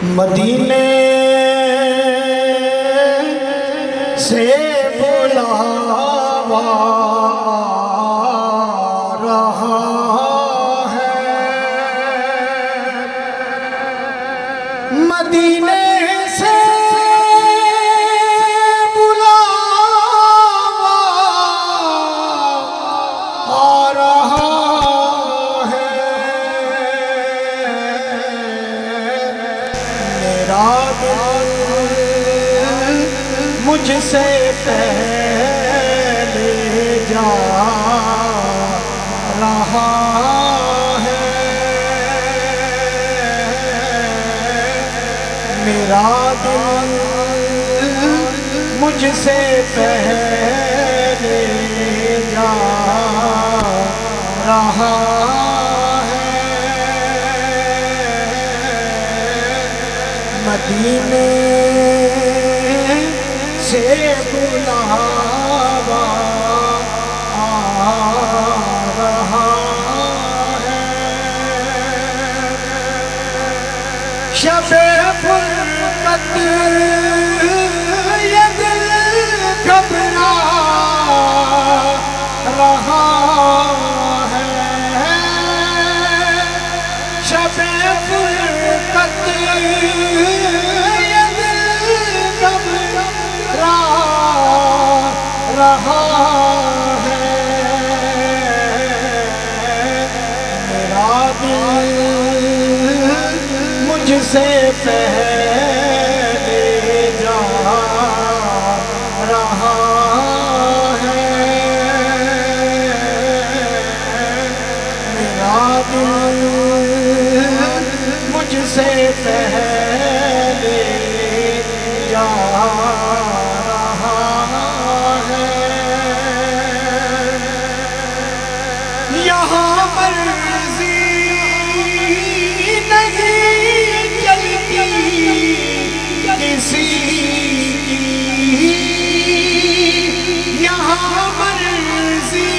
مدینے سے بلاوا رہا ہے، مدینے سے بلاوا آ رہا ہے، میرا دل مجھ سے پہلے جا رہا ہے، میرا دل مجھ سے پہلے جا رہا ہے، مدینے سے بلاوا آ رہا ہے، شب فرقت یہ دل گھبرا رہا ہے، شب فرقت رہا ہے، میرا دل مجھ سے پہلے جا رہا ہے، میرا دل مجھ سے پہلے جا یہاں مرضی نہیں چلتی کسی کی، یہاں مرضی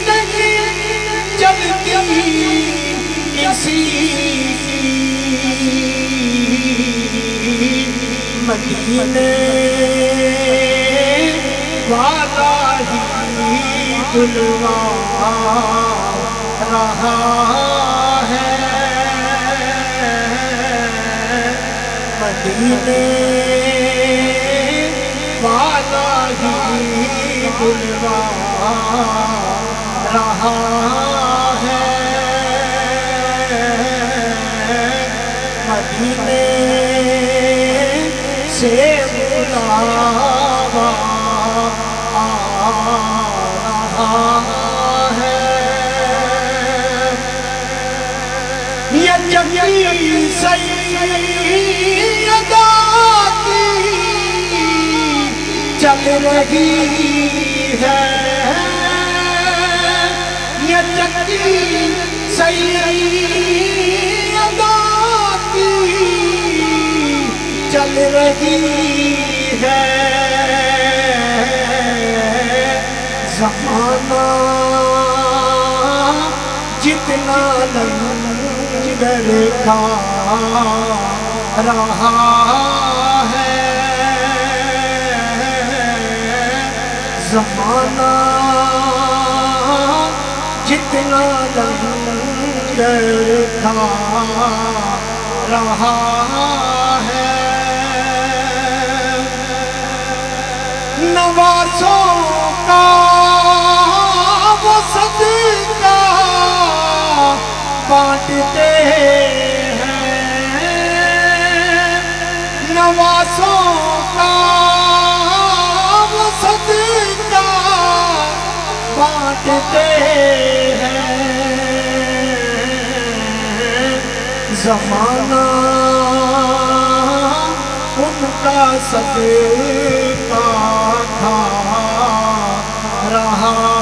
نہیں چلتی کسی کی، مدینے والا ہی بلوا رہا ہے، مدینے والا ہی بلوا رہا ہے، مدینے سے بلاوا یہ جنگی سیدہ کی چل رہی ہے، یہ جنگی سیدہ کی چل رہی ہے، زمانہ جتنا لنگر کھا رہا ہے، زمانہ جتنا لنگر کھا رہا ہے، نوازوں کا وہ صدقہ بانٹتے ہیں، نوازوں کا وہ صدقہ بانٹتے ہیں، زمانہ ان کا صدقہ کھا رہا